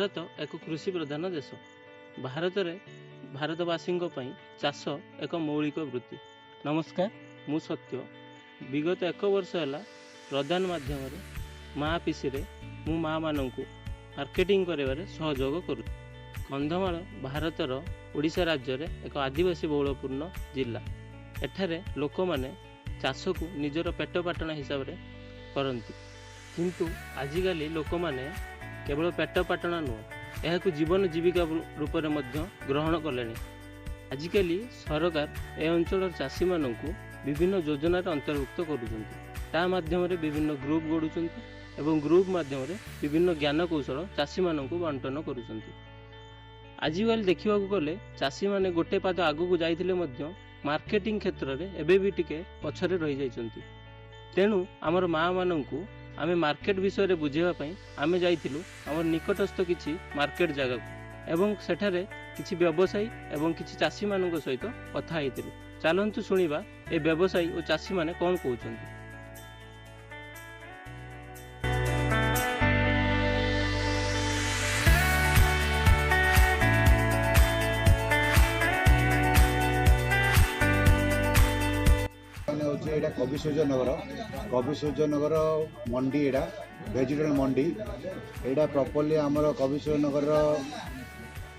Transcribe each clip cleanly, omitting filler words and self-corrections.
भारत एक कृषि प्रधान देश। भारत में भारतवासी चाष एक मौलिक वृत्ति। नमस्कार, मु सत्य। विगत एक वर्ष है प्रदान माध्यम माँ पीसी मु माँ मानू मार्केटिंग कर सहयोग करू। कंधमाल भारतर ओडिशा राज्य में एक आदिवासी बहुलपूर्ण जिला। एठारे लोक माने चाष को निजर पेट पाटना हिसाब से करती, किंतु आजिकाली लोक माने केवल पेट पाटना नुह यह जीवन जीविका रूप में ग्रहण कले। आजिकाली सरकार ए अंचल चाषी मानू विभिन्न योजनार अंतर्भुक्त करुँचा माध्यम विभिन्न ग्रुप गढ़ुंट एवं ग्रुप माध्यम विभिन्न ज्ञान कौशल चाषी मानू बंटन करुँच। आजिकाली देखा गले चाषी मैंने गोटे पाद आगू जाइए मार्केटिंग क्षेत्र में एवं भी टिके पछरे रही जाइछन्ति। तेणु आमर माँ मानू आमे मार्केट विषय बुझेवाई आमे जाइथिलु आमर निकटस्थ किछि मार्केट जगह को एवं सेठारे किछि व्यवसायी एवं किछि चाषी मानक सहित कथा हेतिलु। चलंतु सुनिबा ए व्यवसायी और चाषी माने कोन कहउछन्ति। कवि सूर्य नगर मंडी एडा वेजिटेबल मंडी एडा प्रॉपर्ली आमर कवि सूर्य नगर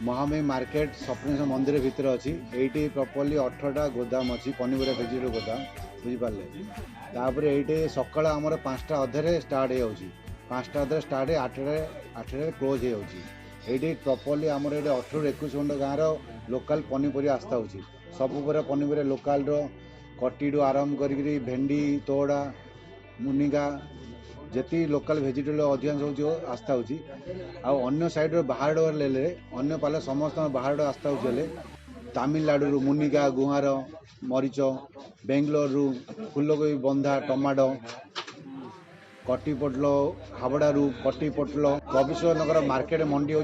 महामयी मार्केट स्वप्नेश्वर मंदिर भितर अच्छी। ये प्रॉपर्ली 18टा गोदाम अच्छी पनीपरिया वेजिटेबल गोदाम बुझिपारे। तापर ये सकाल आमर 5टा अधे स्टार्ट हो 5टा अधे स्टार्ट 8टा क्लोज हो। ये प्रॉपर्ली आमर ये 18-21 खंड गाँव लोकल पनीपरिया आस्था हो सब पनीपरिया लोकाल कटीडू आरंभ करी भेंडी तोड़ा मुनिगा जी लोकल भेजिटेबल अधिकांश हो आस्था हो। साइड बाहर ले अन्न पाले समस्त बाहर आस्था हो। तमिलनाडु मुनिगा गुहार मरीच बेंगलोर फुलकोबी बंधा टमाटो कटीपोटल हावड़ारू कटीपोटल कविश्वर नगर मार्केट मंडी हो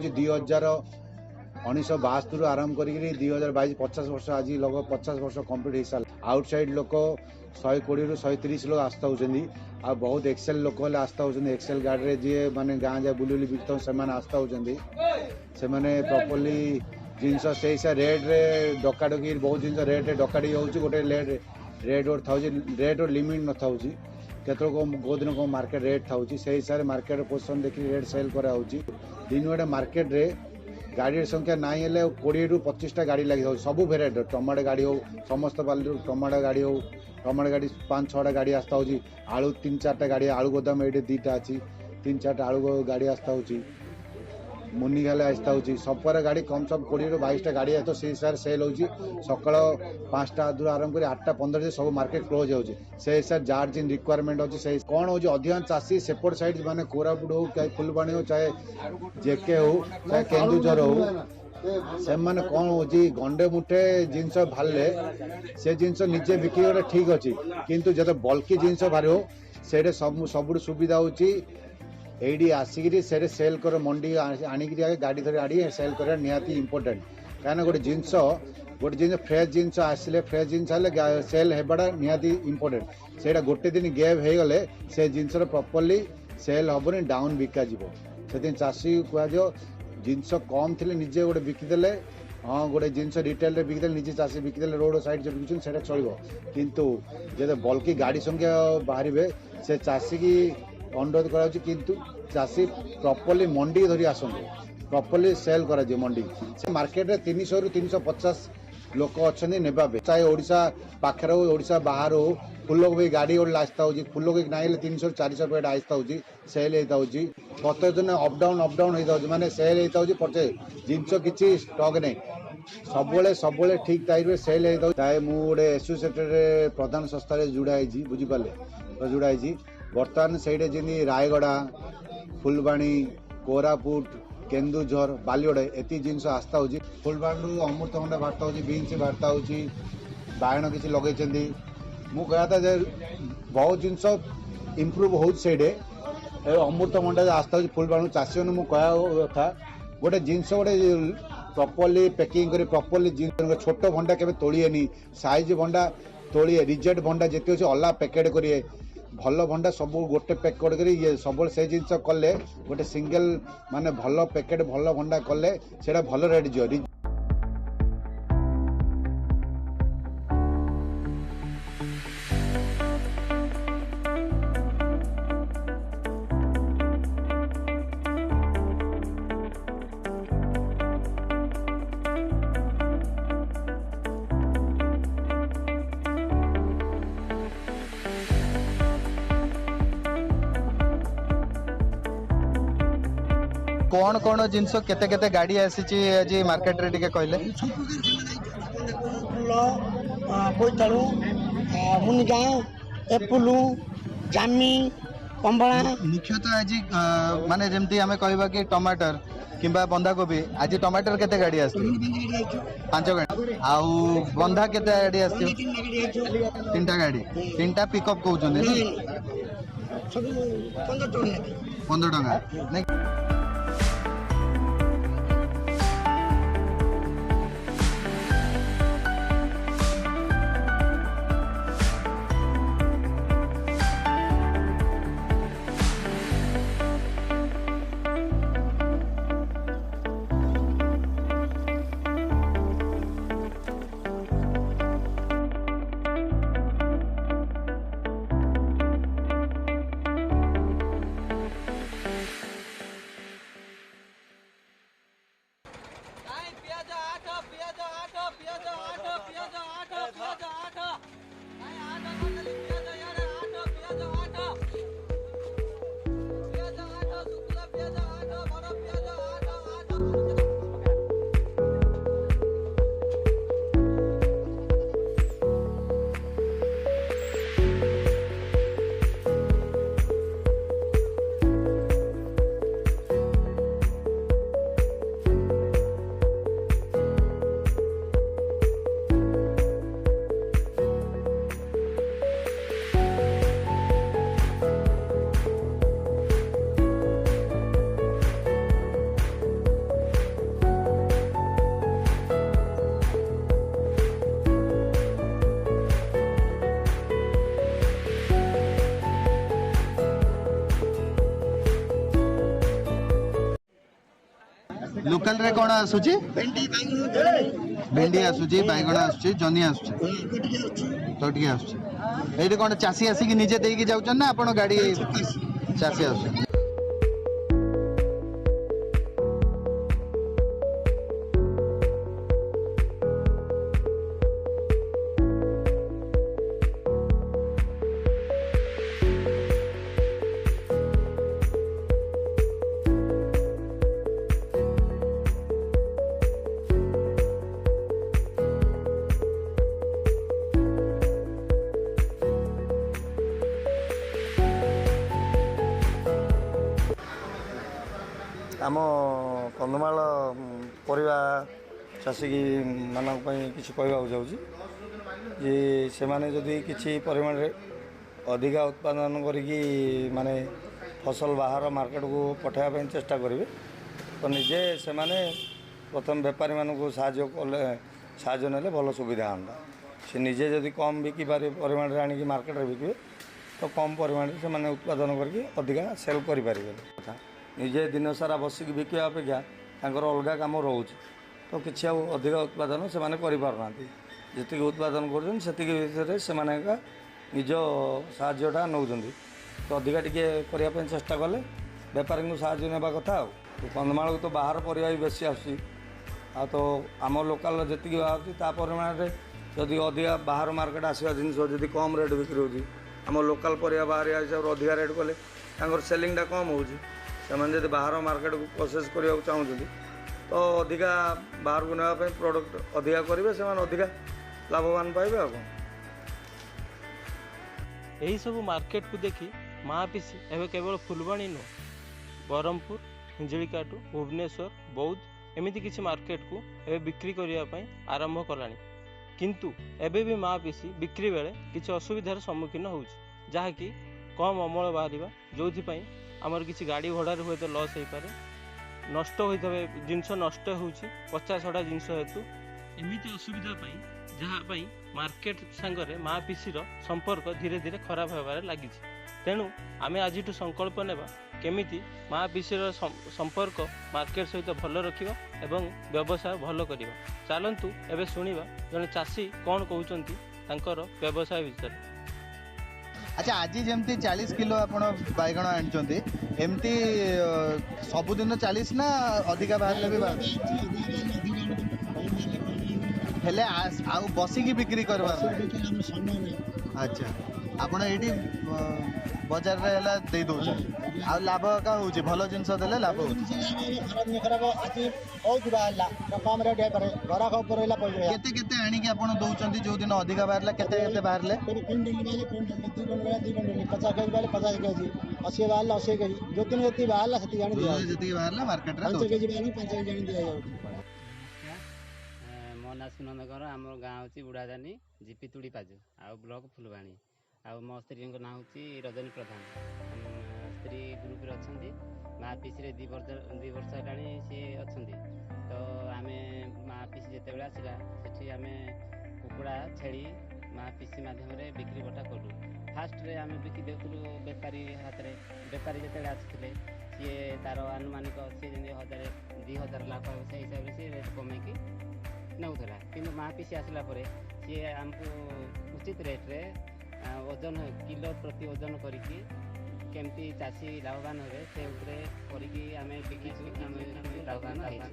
1972 आरंभ कर 2022 50 वर्ष आज लगभग 50 वर्ष कंप्लीट हो साल। आउटसाइड लोक 120 ରୁ 130 लोग आस्था होती आ बहुत एक्सेल लोक आस्था होती। एक्सेल गाड़ी जी माने गाँ जाए बुली बिकता से आस्था होती से प्रॉपर्ली जिनस से रेट रे डकाडकी बहुत जिन रेट डकाडी हो गोटे रेट था रेट लिमिट न था केत दिन को मार्केट रेट था से हिसाब से मार्केट पोजिशन देखिए रेट सेल करा दिन गोटे मार्केट रे गाड़ी संख्या नाई 20 ରୁ 25टा गाड़ी लगी सब भेराइट टमाटो गाड़ी हो समस्त बाली टमाटो गाड़ी हो टमाटो गाड़ी 5-6टा गाड़ी आस्था हो। आलू 3-4टा गाड़ी आलू गोदाम ये 2टा अच्छी 3-4टा आलू गाड़ी आस्था हो। मुनिगाले आस्था हो सबपर गाड़ी कम सब 20 ରୁ 22टा गाड़ी है तो से हिसाब से सेल हो। सकाल 5टा अधूर आरंभ कर 8टा 15 सब मार्केट क्लोज हो हिसाब जार जिन रिक्वायरमेंट अच्छी से कौन हो अधिकांश चाषी सेपट साइड माने कोरापुट हो चाहे फुलबाणी हो चाहे जेके हो चाहे केन्दुझर हो से माने कौन हो गंडे मुठे जिनस भाले से जिनस निजे बिक्री गले ठीक अच्छी किंतु जो बल्कि जिनस बाहर हो से सब सुविधा होची एडी आसिक सेल कर मंडी आणिक गाड़ी धरी आड़ी सेल कर निहाती इंपोर्टेंट कहीं गोटे जिनस फ्रेश जिनस आसिले फ्रेश जिनस सेल होगा निहाती इंपोर्टेंट से गोटे दिन गैप हो गले से जिनस प्रॉपर्ली सेल हेनी डाउन बिका से चाषी कह जिनस कम थी निजे गोटे बिकिदेले हाँ गोटे जिनस रिटेल बिकिदेले निजे चाषी बिकिदेले रोड साइड जो बिकुन से चलो किंतु जो बल्कि गाड़ी संख्या बाहर से चाषी की अनुरोध कराउछि किंतु चाषी प्रॉपर्ली मंडी धरी आसंतु प्रॉपर्ली सेल करा मंडी से मार्केट रे 300 ରୁ 350 लोक अच्छा नेबा चाहे ओडिशा पाखर हो ओडिशा बाहर हो फुलकोबी गाड़ी गोटे आस्था हो फुलकोबी नाई 300 ରୁ 400 पेट आस्था हो सेल होता हो प्रत्येक दिन अपडाउन होता हो माने सेल होता हो पचे जिनस किसी स्टॉक नहीं सब ठीक टाइम सेल होता है। मुझे एसोसिएटेड प्रधान संस्था जुड़ा बुझीपारे जुड़ा बर्तमान से रायगड़ा फुलबाणी कोरापुट केन्दुझर बालीगड़ा एति जिनस आस्था हो फुलबाणी अमृतभंडा बार्ता हो बीन्स बार्ता हो बायण किसी लगे मुझे बहुत जिनस इम्प्रूव हो अमृतभंडा आस्था हो फुलबाणी चाषी मैंने मुझे कथा गोटे जिनस गोटे प्रॉपर्ली पैकिंग कर प्रॉपर्ली जिन छोट भंडा के तोड़िए साइज भंडा तोड़िए रिजेक्ट भंडा जिते अच्छे अल्लाह पैकेट करिए ଭଲ ଭଣ୍ଡା ସବୁ ଗୋଟେ ପ୍ୟାକ୍ କରିକରି ଇଏ ସବୁବେଳେ ସେଇ ଜିନିଷ କଲେ ଗୋଟେ ସିଙ୍ଗଲ ମାନେ ଭଲ ପ୍ୟାକେଟ୍ ଭଲ ଭଣ୍ଡା କଲେ ସେଇଟା ଭଲ ରେଟ୍ ଯିବ। कौन कौन जिनस केते केते गाड़ी आसी आज मार्केट रे टिके कहले बोईतालु मुनिगा एपुलु जामी कंबला मुख्यतः आज माने जेमती हमें कहबा कि टमाटर किंबा बंधा कोबी आज टमाटर केते गाड़ी आसी 5 गाड़ी आउ बंधा केते गाड़ी आसी 3टा गाड़ी 3टा पिकअप कहउछन सब 15 टका नहीं लोकल रे कोन आसुची भेंडी आसुची बैगण आसुची जनी आसुची टोटकी आसुची एठी कोन चासी आसी कि निजे देई कि जाउछन ना आपण गाड़ी चासी आसुची आम कंधमाल परिवा चाषी मानक किसी कहवाक चाहूँगी जे से माने जदि किसी परिमाण अधिका उत्पादन करिकी माने फसल बाहर मार्केट को पठाइबा चेष्टा करेंगे तो निजे से माने प्रथम बेपारी मानक साहाय्य नेले भल सुविधा हाँ से निजे जदि कम बिकी पारे परिमाण आनिकी मार्केट में बिके तो कम परिमाण से माने उत्पादन करके अधिका सेल करें निजे दिन सारा बसिक बिका अपेक्षा तांकर अलग काम रोच तो किसी अधिक उत्पादन से माने करि पारना जी उत्पादन कर से निज साहाय्यटा नौ तो अधिका टी करने चेष्टा कले बेपारी को साहाय्य नेबा कथा कंधमाल को तो बाहर परिवा भी बेसी आसूँ तो आम लोकाल जी बाहर परिमाण जदि अधिका बाहर मार्केट आसवा जिनस जदि कम रेट बिक्री होती आम लोकाल परिवा बाहर हिसाब से अधिका रेट कले सेलिंगटा कम हो जब बाहर मार्केट को प्रोसेस करने चाहते तो अधिका बाहर को नापी प्रोडक्ट अधिका करेंगे से अधिका लाभवान पाइबे आ यही सब मार्केट को देखी मापिसी एवं केवल फुलबाणी नुह ब्रह्मपुर हिंजिकाटू भुवनेश्वर बौद्ध एमती किसी मार्केट को एवं बिक्री करने आरंभ कला किंतु एबे भी मापिसी बिक्री बेले किसी असुविधार सम्मुखीन हो जहाँकि कम अमल बाहर जो आमर किसी गाड़ी भड़ार हुए तो लॉस हो पारे नष्ट होता जिनस नष्ट हो 50-60 जिनस हेतु एमती असुविधा ଯାହା ପାଇଁ ମାର୍କେଟ ସାଙ୍ଗରେ ମା ପିସିର ସମ୍ପର୍କ ଧୀରେ ଧୀରେ ଖରାପ ହେବାରେ ଲାଗିଛି। ତେଣୁ ଆମେ ଆଜିଠୁ ସଂକଳ୍ପ ନେବା କେମିତି ମା ପିସିର ସମ୍ପର୍କ ମାର୍କେଟ ସହିତ ଭଲ ରଖିବା ଏବଂ ବ୍ୟବସାୟ ଭଲ କରିବା। ଚାଲନ୍ତୁ ଏବେ ଶୁଣିବା ଜଣେ ଚାଷୀ କ'ଣ କହୁଛନ୍ତି ତାଙ୍କର ବ୍ୟବସାୟ ବିଷୟରେ। ଆଚ୍ଛା, ଆଜି ଯେମିତି 40 କିଲୋ ଆପଣ ବାଇଗଣ ଆଣିଛନ୍ତି, ଏମିତି ସବୁଦିନ 40 ନା ଅଧିକା ବାହାରିଲେ ବି ହେଲେ ଆଉ ବସିକି ବିକ୍ରି କରିବା? ଆଚ୍ଛା, ଆପଣ ଏଇଠି ବଜାରରେ ହେଲା ଦେଇ ଦେଉଛନ୍ତି, ଆଉ ଲାଭ ଏକା ହେଉଛି? ଭଲ ଜିନିଷ ଦେଲେ ଲାଭ ହେଉଛି। କେତେ କେତେ ଆଣିକି ଆପଣ ଦଉଛନ୍ତି? ଯୋଉ ଦିନ ଅଧିକା ବାହାରିଲା କେତେ କେତେ ବାହାରିଲେ? 50 କେଜି 50 କେଜି 80 ବାହାରିଲା 80 କେଜି ଯୋଉଦିନ ଯେତିକି ବାହାରିଲା ସେତିକି ଆଣି ଦିଆ ଯେତିକି ବାହାରିଲା ମାର୍କେଟରେ 5 କେଜି ବାହାରିଲା 5 କେଜି ଆଣି ଦିଆଯାଉଛି। ମୋ ନାଁ ସୁନନ୍ଦ କର, ଆମର ଗାଁ ହେଉଛି ବୁଢ଼ାଦାନୀ, ଜିପି ତୁଡ଼ି ପାଜୁ, ଆଉ ବ୍ଲକ ଫୁଲବାଣୀ। ଆଉ ମୋ ସ୍ତ୍ରୀଙ୍କ ନାଁ ହେଉଛି ରଜନୀ ପ୍ରଧାନ। ସ୍ତ୍ରୀ ଗ୍ରୁପରେ ଅଛନ୍ତି। ମା ପିସିରେ 2 ବର୍ଷ ହେଲାଣି ସିଏ ଅଛନ୍ତି। ତ ଆମେ ମା ପିସି ଯେତେବେଳେ ଆସିଲା ସେଠି ଆମେ କୁକୁଡ଼ା ଛେଳି ମା ପିସି ମାଧ୍ୟମରେ ବିକ୍ରି ବଟା କଲୁ। ଫାଷ୍ଟରେ ଆମେ ବିକି ଦେଉଥିଲୁ ବେପାରୀ ହାତରେ। ବେପାରୀ ଯେତେବେଳେ ଆସିଥିଲେ ସିଏ ତା'ର ଆନୁମାନିକ ସିଏ ଯେମିତି 1000 ଲାଭ ହେବ ସେଇ ହିସାବରେ ସିଏ ରେଟ୍ କମେଇକି ନେଉଥିଲା। କିନ୍ତୁ ମା ପିସି ଆସିଲା ପରେ ସିଏ ଆମକୁ ଉଚିତ ରେଟ୍ରେ ଓଜନ କିଲୋ ପ୍ରତି ଓଜନ କରିକି କେମିତି ଚାଷୀ ଲାଭବାନ ହେବେ ସେ ଉପରେ କରିକି ଆମେ ବିକିଛୁ। ଆମେ ଲାଭବାନ ହେଇଛୁ।